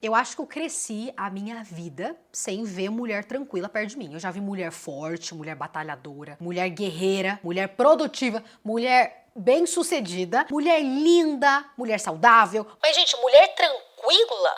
Eu acho que eu cresci a minha vida sem ver mulher tranquila perto de mim. Eu já vi mulher forte, mulher batalhadora, mulher guerreira, mulher produtiva, mulher bem-sucedida, mulher linda, mulher saudável. Mas, gente, mulher tranquila?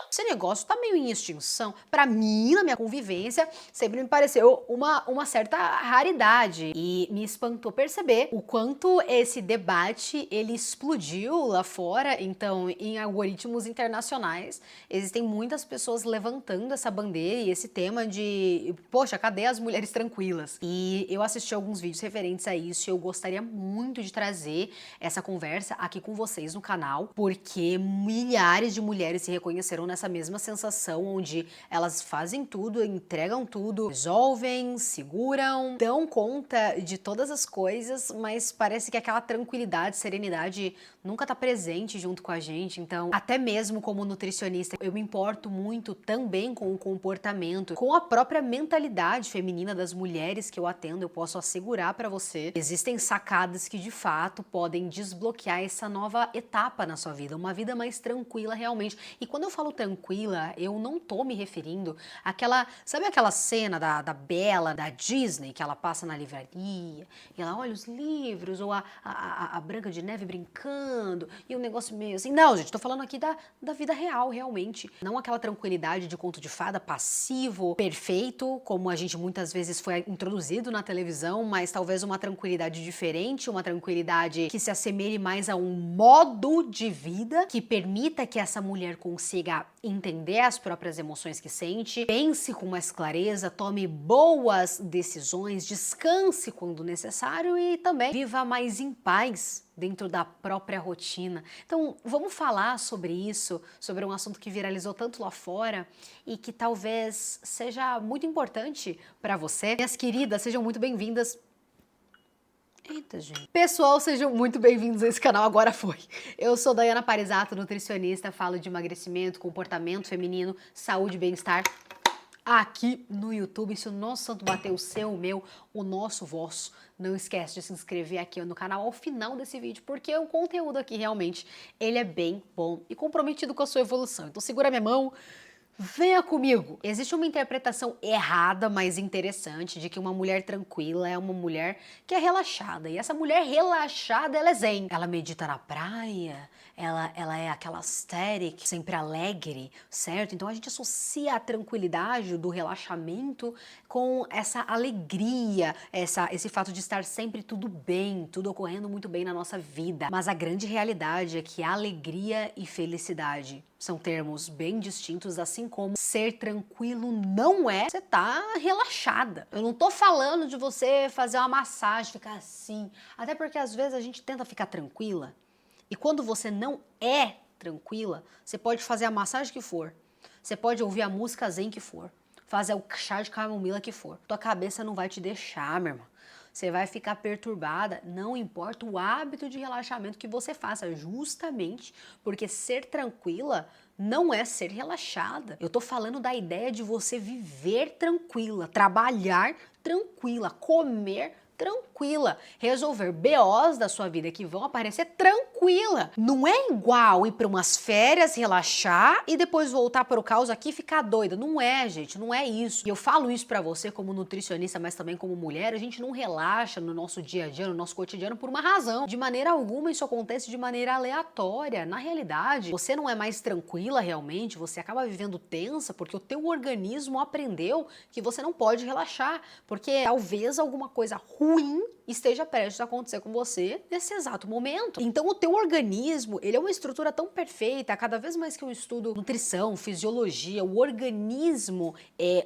Esse negócio tá meio em extinção. Pra mim, na minha convivência, sempre me pareceu uma certa raridade. E me espantou perceber o quanto esse debate, ele explodiu lá fora. Então, em algoritmos internacionais, existem muitas pessoas levantando essa bandeira e esse tema de, poxa, cadê as mulheres tranquilas? E eu assisti alguns vídeos referentes a isso e eu gostaria muito de trazer essa conversa aqui com vocês no canal, porque milhares de mulheres se reconheceram nessa mesma sensação, onde elas fazem tudo, entregam tudo, resolvem, seguram, dão conta de todas as coisas, mas parece que aquela tranquilidade, serenidade nunca tá presente junto com a gente. Então, até mesmo como nutricionista, eu me importo muito também com o comportamento, com a própria mentalidade feminina das mulheres que eu atendo. Eu posso assegurar pra você, existem sacadas que de fato podem desbloquear essa nova etapa na sua vida, uma vida mais tranquila realmente. E quando eu falo tranquila, eu não tô me referindo àquela, sabe aquela cena da Bela, da Disney, que ela passa na livraria, e ela olha os livros, ou a Branca de Neve brincando, e um negócio meio assim. Não, gente, tô falando aqui da vida real, realmente. Não aquela tranquilidade de conto de fada passivo, perfeito, como a gente muitas vezes foi introduzido na televisão, mas talvez uma tranquilidade diferente, uma tranquilidade que se assemelhe mais a um modo de vida que permita que essa mulher consiga entender as próprias emoções que sente, pense com mais clareza, tome boas decisões, descanse quando necessário e também viva mais em paz dentro da própria rotina. Então, vamos falar sobre isso, sobre um assunto que viralizou tanto lá fora e que talvez seja muito importante para você. Minhas queridas, sejam muito bem-vindas. Eita, gente. Pessoal, sejam muito bem-vindos a esse canal, agora foi. Eu sou Daiana Parizato, nutricionista, falo de emagrecimento, comportamento feminino, saúde e bem-estar aqui no YouTube. Se o nosso santo bater o seu, o meu, o nosso, o vosso, não esquece de se inscrever aqui no canal ao final desse vídeo, porque o conteúdo aqui realmente, ele é bem bom e comprometido com a sua evolução. Então segura minha mão, venha comigo! Existe uma interpretação errada, mas interessante, de que uma mulher tranquila é uma mulher que é relaxada. E essa mulher relaxada, ela é zen. Ela medita na praia, ela é aquela aesthetic, sempre alegre, certo? Então a gente associa a tranquilidade do relaxamento com essa alegria, esse fato de estar sempre tudo bem, tudo ocorrendo muito bem na nossa vida. Mas a grande realidade é que alegria e felicidade são termos bem distintos, assim como ser tranquilo não é você tá relaxada. Eu não tô falando de você fazer uma massagem, ficar assim, até porque às vezes a gente tenta ficar tranquila e quando você não é tranquila, você pode fazer a massagem que for, você pode ouvir a música zen que for, fazer o chá de camomila que for, tua cabeça não vai te deixar, minha irmã. Você vai ficar perturbada, não importa o hábito de relaxamento que você faça, justamente porque ser tranquila não é ser relaxada. Eu tô falando da ideia de você viver tranquila, trabalhar tranquila, comer tranquila, resolver BOs da sua vida que vão aparecer tranquila. Não é igual ir para umas férias, relaxar e depois voltar para o caos aqui e ficar doida. Não é, gente, não é isso. E eu falo isso para você como nutricionista, mas também como mulher, a gente não relaxa no nosso dia a dia, no nosso cotidiano por uma razão. De maneira alguma isso acontece de maneira aleatória. Na realidade, você não é mais tranquila realmente, você acaba vivendo tensa porque o teu organismo aprendeu que você não pode relaxar, porque talvez alguma coisa ruim esteja prestes a acontecer com você nesse exato momento. Então o teu organismo, ele é uma estrutura tão perfeita, cada vez mais que eu estudo nutrição, fisiologia, o organismo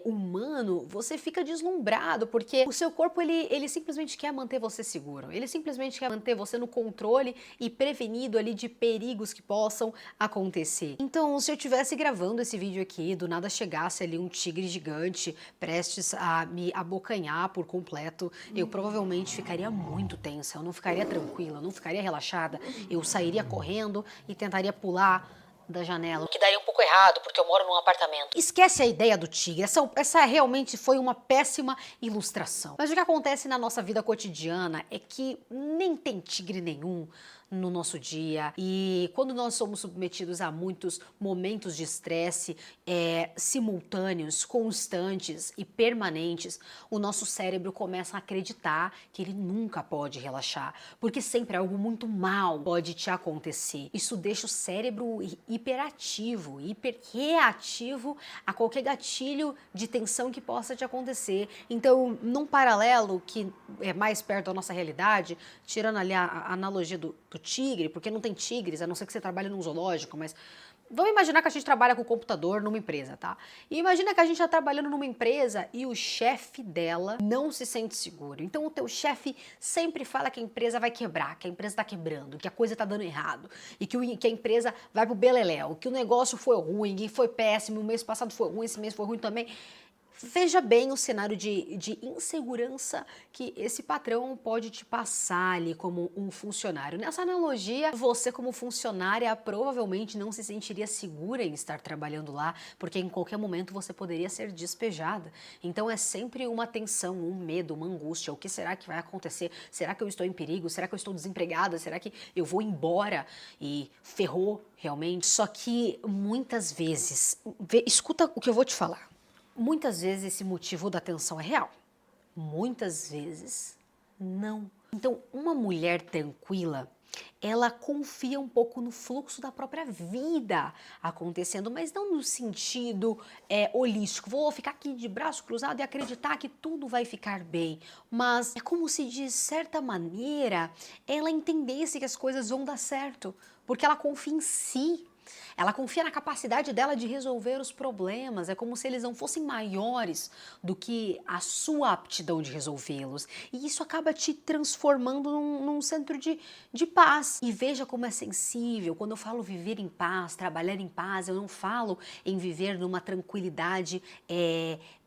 humano, você fica deslumbrado, porque o seu corpo, ele simplesmente quer manter você seguro, ele simplesmente quer manter você no controle e prevenido ali de perigos que possam acontecer. Então, se eu estivesse gravando esse vídeo aqui, do nada chegasse ali um tigre gigante prestes a me abocanhar por completo, eu provavelmente ficaria muito tensa, eu não ficaria tranquila, eu não ficaria relaxada, eu sairia correndo e tentaria pular da janela, o que daria um pouco errado, porque eu moro num apartamento. Esquece a ideia do tigre, essa realmente foi uma péssima ilustração. Mas o que acontece na nossa vida cotidiana é que nem tem tigre nenhum, no nosso dia. E quando nós somos submetidos a muitos momentos de estresse simultâneos, constantes e permanentes, o nosso cérebro começa a acreditar que ele nunca pode relaxar, porque sempre algo muito mal pode te acontecer. Isso deixa o cérebro hiperativo, hiperreativo a qualquer gatilho de tensão que possa te acontecer. Então, num paralelo que é mais perto da nossa realidade, tirando ali a analogia do tigre, porque não tem tigres, a não ser que você trabalhe num zoológico, mas vamos imaginar que a gente trabalha com o computador numa empresa, tá? E imagina que a gente está trabalhando numa empresa e o chefe dela não se sente seguro. Então o teu chefe sempre fala que a empresa vai quebrar, que a empresa está quebrando, que a coisa está dando errado e que a empresa vai pro beleléu, que o negócio foi ruim, que foi péssimo, o mês passado foi ruim, esse mês foi ruim também. Veja bem o cenário de insegurança que esse patrão pode te passar ali como um funcionário. Nessa analogia, você como funcionária provavelmente não se sentiria segura em estar trabalhando lá, porque em qualquer momento você poderia ser despejada. Então é sempre uma tensão, um medo, uma angústia. O que será que vai acontecer? Será que eu estou em perigo? Será que eu estou desempregada? Será que eu vou embora? E ferrou realmente? Só que muitas vezes, escuta o que eu vou te falar. Muitas vezes esse motivo da tensão é real, muitas vezes não. Então, uma mulher tranquila, ela confia um pouco no fluxo da própria vida acontecendo, mas não no sentido holístico. Vou ficar aqui de braço cruzado e acreditar que tudo vai ficar bem. Mas é como se, de certa maneira, ela entendesse que as coisas vão dar certo, porque ela confia em si. Ela confia na capacidade dela de resolver os problemas, é como se eles não fossem maiores do que a sua aptidão de resolvê-los. E isso acaba te transformando num centro de paz. E veja como é sensível. Quando eu falo viver em paz, trabalhar em paz, eu não falo em viver numa tranquilidade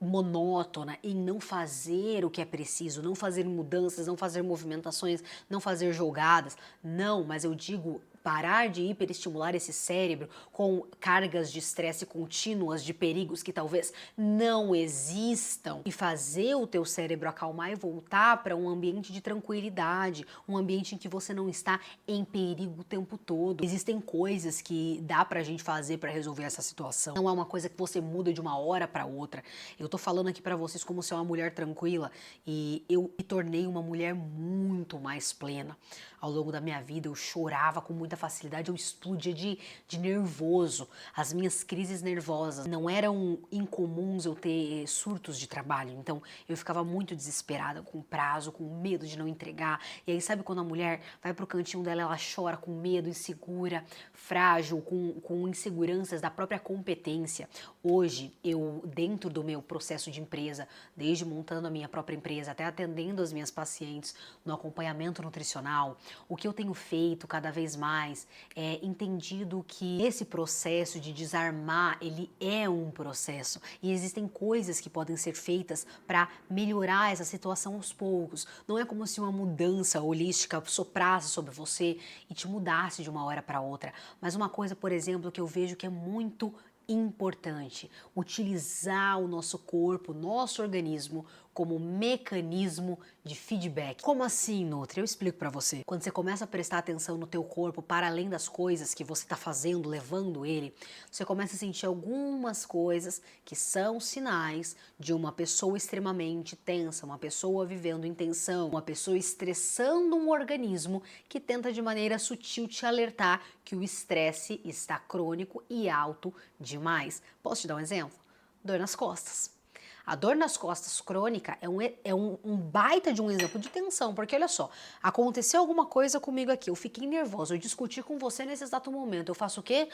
monótona, em não fazer o que é preciso, não fazer mudanças, não fazer movimentações, não fazer jogadas. Não, mas eu digo parar de hiperestimular esse cérebro com cargas de estresse contínuas, de perigos que talvez não existam, e fazer o teu cérebro acalmar e voltar para um ambiente de tranquilidade, um ambiente em que você não está em perigo o tempo todo. Existem coisas que dá pra gente fazer para resolver essa situação. Não é uma coisa que você muda de uma hora para outra. Eu tô falando aqui para vocês como ser uma mulher tranquila, e eu me tornei uma mulher muito mais plena. Ao longo da minha vida eu chorava com muita facilidade, eu explodia de nervoso. As minhas crises nervosas não eram incomuns eu ter surtos de trabalho, então eu ficava muito desesperada com prazo, com medo de não entregar. E aí sabe quando a mulher vai pro cantinho dela, ela chora com medo, insegura, frágil, com inseguranças da própria competência. Hoje, eu, dentro do meu processo de empresa, desde montando a minha própria empresa até atendendo as minhas pacientes no acompanhamento nutricional, o que eu tenho feito cada vez mais é entendido que esse processo de desarmar, ele é um processo e existem coisas que podem ser feitas para melhorar essa situação aos poucos. Não é como se uma mudança holística soprasse sobre você e te mudasse de uma hora para outra, mas uma coisa, por exemplo, que eu vejo que é muito importante, utilizar o nosso corpo, nosso organismo como mecanismo de feedback. Como assim, Nutri? Eu explico pra você. Quando você começa a prestar atenção no teu corpo para além das coisas que você tá fazendo, levando ele, você começa a sentir algumas coisas que são sinais de uma pessoa extremamente tensa, uma pessoa vivendo em tensão, uma pessoa estressando um organismo que tenta de maneira sutil te alertar que o estresse está crônico e alto demais. Posso te dar um exemplo? Dor nas costas. A dor nas costas crônica é um baita de um exemplo de tensão, porque olha só, aconteceu alguma coisa comigo aqui, eu fiquei nervosa, eu discuti com você nesse exato momento, eu faço o quê?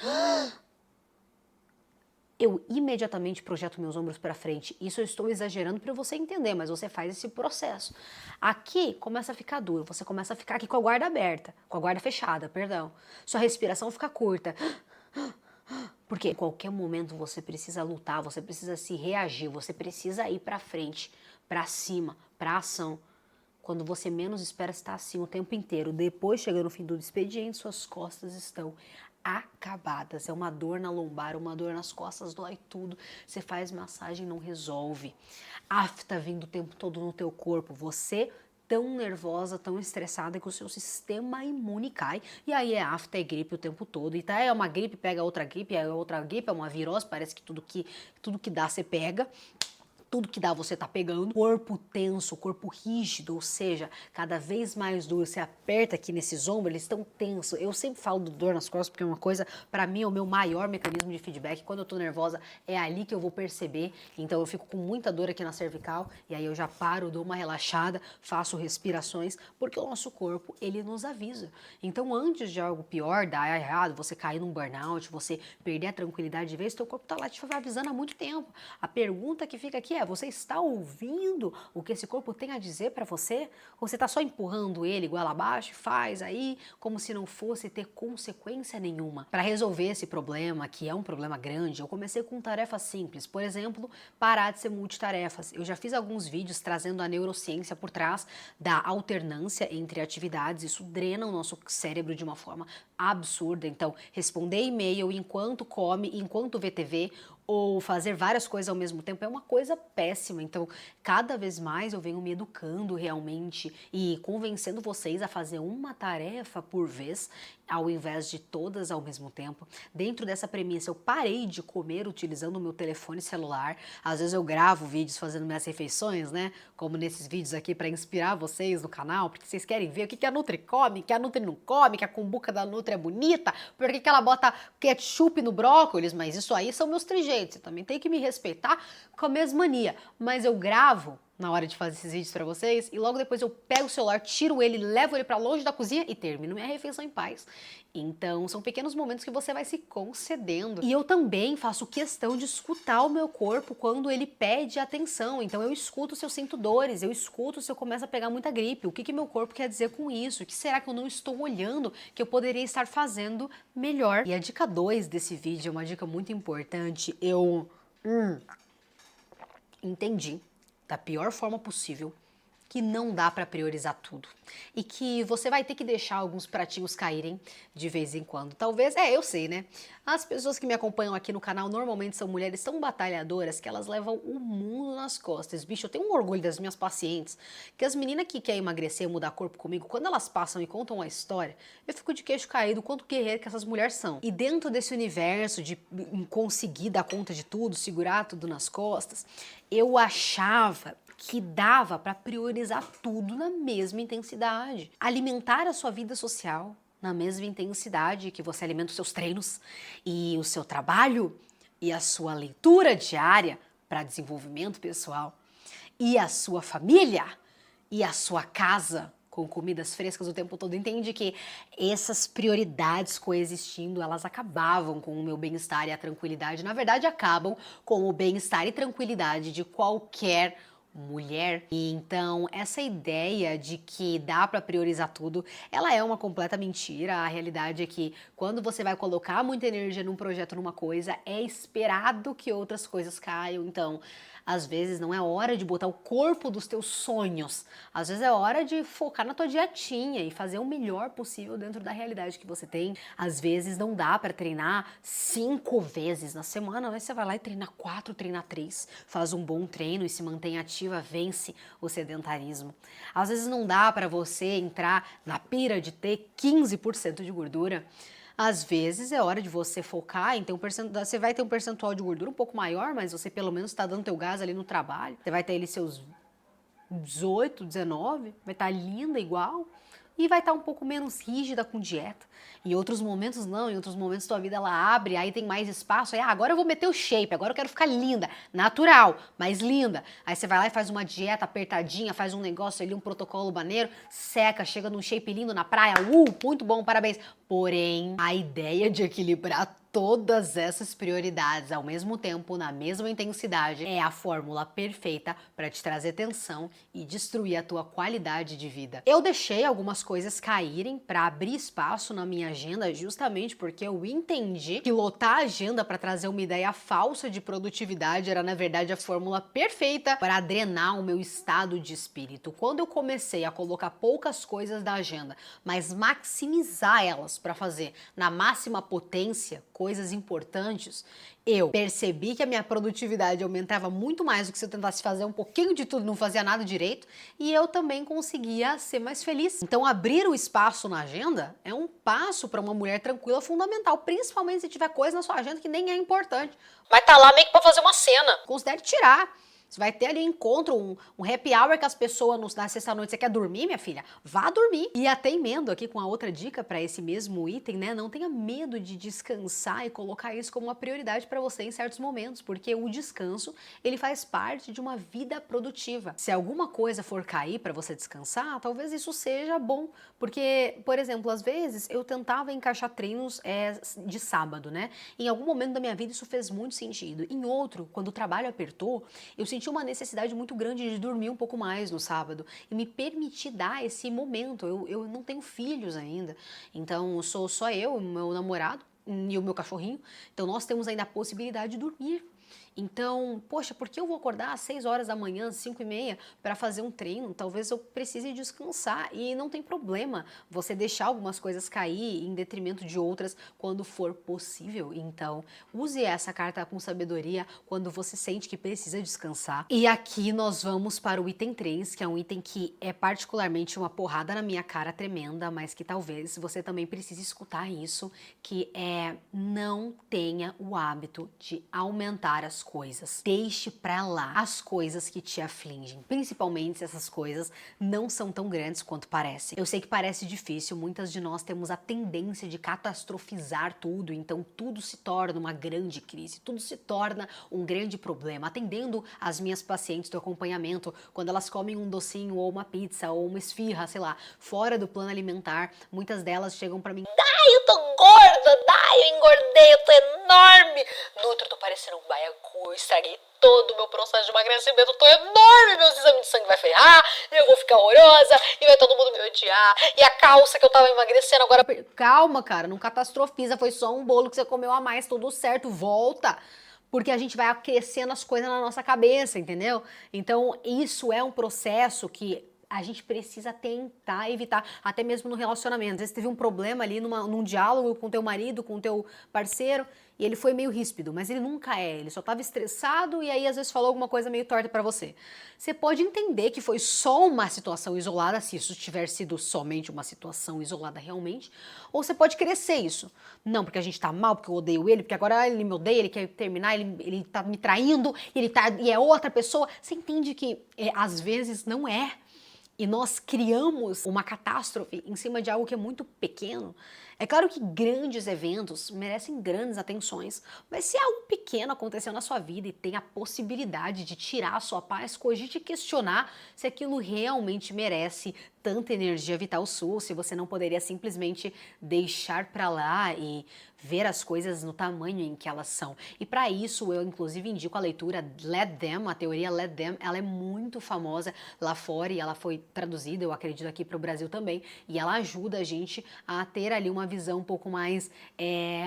Eu imediatamente projeto meus ombros para frente. Isso eu estou exagerando para você entender, mas você faz esse processo. Aqui começa a ficar duro, você começa a ficar aqui com a guarda aberta, com a guarda fechada, perdão. Sua respiração fica curta. Porque em qualquer momento você precisa lutar, você precisa se reagir, você precisa ir pra frente, pra cima, pra ação. Quando você menos espera, está assim o tempo inteiro. Depois, chegando no fim do expediente, suas costas estão acabadas. É uma dor na lombar, uma dor nas costas, dói tudo. Você faz massagem, não resolve. Afta vindo o tempo todo no teu corpo. Você tão nervosa, tão estressada que o seu sistema imune cai e aí é afta, é gripe o tempo todo. E tá, é uma gripe, pega outra gripe, é outra gripe, é uma virose, parece que tudo que dá você pega. Tudo que dá você tá pegando, corpo tenso, corpo rígido, ou seja, cada vez mais duro, você aperta aqui nesses ombros, eles estão tensos. Eu sempre falo do dor nas costas porque é uma coisa, pra mim, é o meu maior mecanismo de feedback. Quando eu tô nervosa, é ali que eu vou perceber, então eu fico com muita dor aqui na cervical, e aí eu já paro, dou uma relaxada, faço respirações, porque o nosso corpo, ele nos avisa. Então antes de algo pior, dar errado, você cair num burnout, você perder a tranquilidade de vez, teu corpo tá lá te avisando há muito tempo. A pergunta que fica aqui é, você está ouvindo o que esse corpo tem a dizer para você? Ou você está só empurrando ele igual abaixo, faz aí como se não fosse ter consequência nenhuma? Para resolver esse problema, que é um problema grande, eu comecei com tarefas simples. Por exemplo, parar de ser multitarefas. Eu já fiz alguns vídeos trazendo a neurociência por trás da alternância entre atividades. Isso drena o nosso cérebro de uma forma absurda. Então, responder e-mail enquanto come, enquanto vê TV, ou fazer várias coisas ao mesmo tempo é uma coisa péssima. Então, cada vez mais eu venho me educando realmente e convencendo vocês a fazer uma tarefa por vez, ao invés de todas ao mesmo tempo. Dentro dessa premissa, eu parei de comer utilizando o meu telefone celular. Às vezes eu gravo vídeos fazendo minhas refeições, né? Como nesses vídeos aqui para inspirar vocês no canal, porque vocês querem ver o que a Nutri come, que a Nutri não come, que a cumbuca da Nutri é bonita, por que ela bota ketchup no brócolis, mas isso aí são meus trejeitos. Você também tem que me respeitar com a mesma mania. Mas eu gravo na hora de fazer esses vídeos pra vocês e logo depois eu pego o celular, tiro ele, levo ele pra longe da cozinha e termino minha refeição em paz. Então são pequenos momentos que você vai se concedendo. E eu também faço questão de escutar o meu corpo quando ele pede atenção. Então eu escuto se eu sinto dores, eu escuto se eu começo a pegar muita gripe. O que meu corpo quer dizer com isso? O que será que eu não estou olhando que eu poderia estar fazendo melhor? E a dica 2 desse vídeo é uma dica muito importante. Eu entendi da pior forma possível que não dá para priorizar tudo e que você vai ter que deixar alguns pratinhos caírem de vez em quando. Talvez, eu sei, né? As pessoas que me acompanham aqui no canal normalmente são mulheres tão batalhadoras que elas levam o mundo nas costas. Bicho, eu tenho um orgulho das minhas pacientes, que as meninas que querem emagrecer, mudar corpo comigo, quando elas passam e contam a história, eu fico de queixo caído quanto guerreiro que essas mulheres são. E dentro desse universo de conseguir dar conta de tudo, segurar tudo nas costas, eu achava que dava para priorizar tudo na mesma intensidade. Alimentar a sua vida social na mesma intensidade que você alimenta os seus treinos e o seu trabalho e a sua leitura diária para desenvolvimento pessoal e a sua família e a sua casa com comidas frescas o tempo todo. Entende que essas prioridades coexistindo, elas acabavam com o meu bem-estar e a tranquilidade. Na verdade, acabam com o bem-estar e tranquilidade de qualquer mulher. E então essa ideia de que dá para priorizar tudo, ela é uma completa mentira. A realidade é que quando você vai colocar muita energia num projeto, numa coisa, é esperado que outras coisas caiam. Então, às vezes não é hora de botar o corpo dos teus sonhos. Às vezes é hora de focar na tua dietinha e fazer o melhor possível dentro da realidade que você tem. Às vezes não dá para treinar 5 vezes na semana, mas você vai lá e treina 4, treina 3, faz um bom treino e se mantém ativa, vence o sedentarismo. Às vezes não dá para você entrar na pira de ter 15% de gordura. Às vezes é hora de você focar em ter você vai ter um percentual de gordura um pouco maior, mas você pelo menos está dando teu gás ali no trabalho. Você vai ter ali seus 18, 19, vai estar linda igual e vai estar um pouco menos rígida com dieta. Em outros momentos não, em outros momentos tua vida ela abre, aí tem mais espaço, aí agora eu vou meter o shape, agora eu quero ficar linda, natural, mas linda. Aí você vai lá e faz uma dieta apertadinha, faz um negócio ali, um protocolo maneiro, seca, chega num shape lindo na praia, muito bom, parabéns. Porém, a ideia de equilibrar todas essas prioridades ao mesmo tempo, na mesma intensidade, é a fórmula perfeita para te trazer tensão e destruir a tua qualidade de vida. Eu deixei algumas coisas caírem para abrir espaço na minha agenda justamente porque eu entendi que lotar a agenda para trazer uma ideia falsa de produtividade era na verdade a fórmula perfeita para drenar o meu estado de espírito. Quando eu comecei a colocar poucas coisas da agenda, mas maximizar elas para fazer na máxima potência, coisas importantes, eu percebi que a minha produtividade aumentava muito mais do que se eu tentasse fazer um pouquinho de tudo e não fazia nada direito, e eu também conseguia ser mais feliz. Então, abrir o espaço na agenda é um passo para uma mulher tranquila fundamental, principalmente se tiver coisa na sua agenda que nem é importante. Vai estar lá meio que para fazer uma cena. Considere tirar. Você vai ter ali um encontro, um happy hour com as pessoas na sexta-noite. Você quer dormir, minha filha? Vá dormir. E até emendo aqui com a outra dica para esse mesmo item, né? Não tenha medo de descansar e colocar isso como uma prioridade para você em certos momentos, porque o descanso, ele faz parte de uma vida produtiva. Se alguma coisa for cair para você descansar, talvez isso seja bom, porque, por exemplo, às vezes eu tentava encaixar treinos de sábado, né? Em algum momento da minha vida isso fez muito sentido. Em outro, quando o trabalho apertou, eu senti uma necessidade muito grande de dormir um pouco mais no sábado e me permitir dar esse momento. Eu não tenho filhos ainda, então sou só eu, o meu namorado e o meu cachorrinho, então nós temos ainda a possibilidade de dormir. Então, poxa, por que eu vou acordar às 6 horas da manhã, 5h30, para fazer um treino? Talvez eu precise descansar e não tem problema você deixar algumas coisas cair em detrimento de outras quando for possível. Então, use essa carta com sabedoria quando você sente que precisa descansar. E aqui nós vamos para o item 3, que é um item que é particularmente uma porrada na minha cara tremenda, mas que talvez você também precise escutar isso, que é não tenha o hábito de aumentar as coisas. Deixe pra lá as coisas que te afligem, principalmente se essas coisas não são tão grandes quanto parecem. Eu sei que parece difícil, muitas de nós temos a tendência de catastrofizar tudo, então tudo se torna uma grande crise, tudo se torna um grande problema. Atendendo as minhas pacientes do acompanhamento, quando elas comem um docinho ou uma pizza ou uma esfirra, sei lá, fora do plano alimentar, muitas delas chegam pra mim: "Dai, eu tô gorda, dai, eu engordei, eu tô enorme. Nutri, eu tô parecendo um baiacu, eu estraguei todo o meu processo de emagrecimento, eu tô enorme, meus exames de sangue vai ferrar, eu vou ficar horrorosa e vai todo mundo me odiar. E a calça que eu tava emagrecendo agora..." Calma, cara, não catastrofiza, foi só um bolo que você comeu a mais, tudo certo, volta. Porque a gente vai aquecendo as coisas na nossa cabeça, entendeu? Então, isso é um processo que a gente precisa tentar evitar, até mesmo no relacionamento. Às vezes teve um problema ali num diálogo com teu marido, com teu parceiro, e ele foi meio ríspido, mas ele nunca é, ele só estava estressado e aí às vezes falou alguma coisa meio torta pra você. Você pode entender que foi só uma situação isolada, se isso tiver sido somente uma situação isolada realmente, ou você pode crescer isso. Não, porque a gente tá mal, porque eu odeio ele, porque agora ele me odeia, ele quer terminar, ele tá me traindo, e é outra pessoa. Você entende que às vezes não é. E nós criamos uma catástrofe em cima de algo que é muito pequeno. É claro que grandes eventos merecem grandes atenções, mas se algo pequeno aconteceu na sua vida e tem a possibilidade de tirar a sua paz, cogite questionar se aquilo realmente merece tanta energia vital sua, se você não poderia simplesmente deixar pra lá e ver as coisas no tamanho em que elas são. E para isso eu inclusive indico a leitura Let Them, a teoria Let Them, ela é muito famosa lá fora e ela foi traduzida, eu acredito, aqui para o Brasil também, e ela ajuda a gente a ter ali uma visão um pouco mais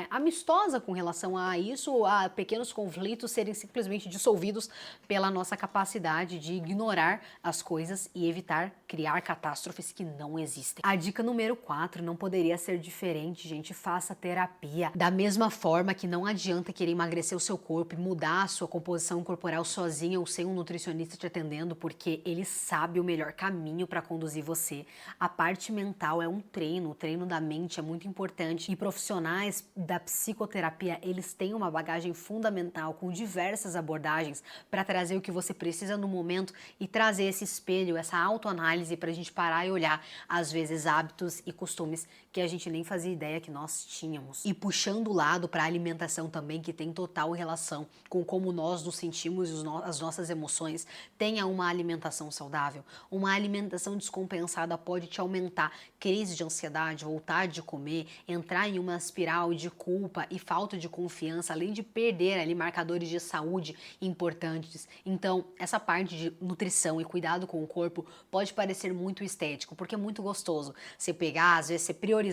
amistosa com relação a isso, a pequenos conflitos serem simplesmente dissolvidos pela nossa capacidade de ignorar as coisas e evitar criar catástrofes que não existem. A dica número 4 não poderia ser diferente, gente. Faça terapia. Da mesma forma que não adianta querer emagrecer o seu corpo e mudar a sua composição corporal sozinha ou sem um nutricionista te atendendo, porque ele sabe o melhor caminho para conduzir você. A parte mental é um treino, o treino da mente é muito importante, e profissionais da psicoterapia, eles têm uma bagagem fundamental com diversas abordagens para trazer o que você precisa no momento e trazer esse espelho, essa autoanálise para a gente parar e olhar, às vezes, hábitos e costumes que a gente nem fazia ideia que nós tínhamos. E puxando o lado para a alimentação também, que tem total relação com como nós nos sentimos e as nossas emoções, tenha uma alimentação saudável. Uma alimentação descompensada pode te aumentar crise de ansiedade, vontade de comer, entrar em uma espiral de culpa e falta de confiança, além de perder ali marcadores de saúde importantes. Então, essa parte de nutrição e cuidado com o corpo pode parecer muito estético, porque é muito gostoso você pegar, às vezes você priorizar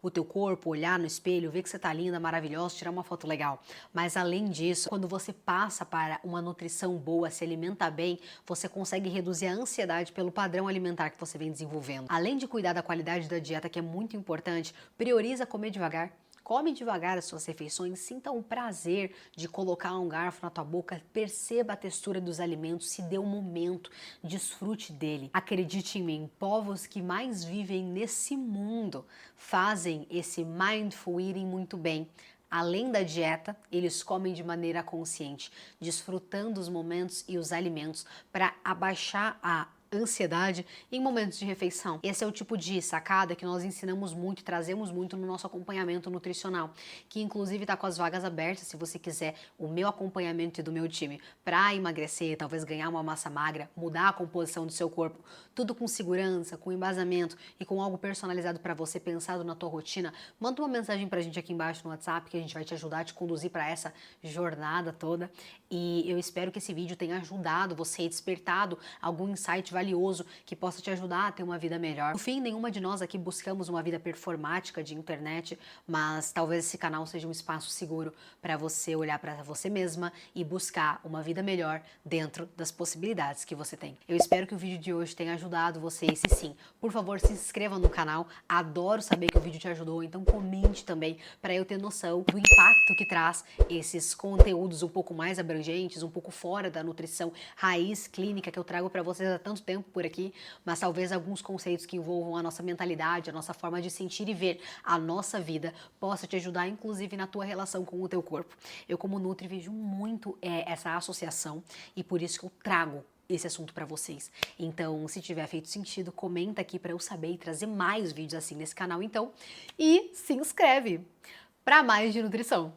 o teu corpo, olhar no espelho, ver que você tá linda, maravilhosa, tirar uma foto legal. Mas além disso, quando você passa para uma nutrição boa, se alimenta bem, você consegue reduzir a ansiedade pelo padrão alimentar que você vem desenvolvendo. Além de cuidar da qualidade da dieta, que é muito importante, prioriza comer devagar. Come devagar as suas refeições, sinta o prazer de colocar um garfo na tua boca, perceba a textura dos alimentos, se dê um momento, desfrute dele. Acredite em mim, povos que mais vivem nesse mundo fazem esse mindful eating muito bem. Além da dieta, eles comem de maneira consciente, desfrutando os momentos e os alimentos para abaixar a ansiedade em momentos de refeição. Esse é o tipo de sacada que nós ensinamos muito e trazemos muito no nosso acompanhamento nutricional, que inclusive está com as vagas abertas se você quiser o meu acompanhamento e do meu time para emagrecer, talvez ganhar uma massa magra, mudar a composição do seu corpo, tudo com segurança, com embasamento e com algo personalizado para você, pensado na tua rotina. Manda uma mensagem pra gente aqui embaixo no WhatsApp que a gente vai te ajudar a te conduzir para essa jornada toda. E eu espero que esse vídeo tenha ajudado você e despertado algum insight valioso que possa te ajudar a ter uma vida melhor. No fim, nenhuma de nós aqui buscamos uma vida performática de internet, mas talvez esse canal seja um espaço seguro para você olhar para você mesma e buscar uma vida melhor dentro das possibilidades que você tem. Eu espero que o vídeo de hoje tenha ajudado você, e se sim, por favor, se inscreva no canal. Adoro saber que o vídeo te ajudou, então comente também para eu ter noção do impacto que traz esses conteúdos um pouco mais abrangentes, um pouco fora da nutrição raiz clínica que eu trago para vocês há tanto tempo por aqui, mas talvez alguns conceitos que envolvam a nossa mentalidade, a nossa forma de sentir e ver a nossa vida possa te ajudar, inclusive na tua relação com o teu corpo. Eu, como Nutri, vejo muito essa associação e por isso que eu trago esse assunto para vocês. Então, se tiver feito sentido, comenta aqui para eu saber e trazer mais vídeos assim nesse canal, então. E se inscreve para mais de nutrição.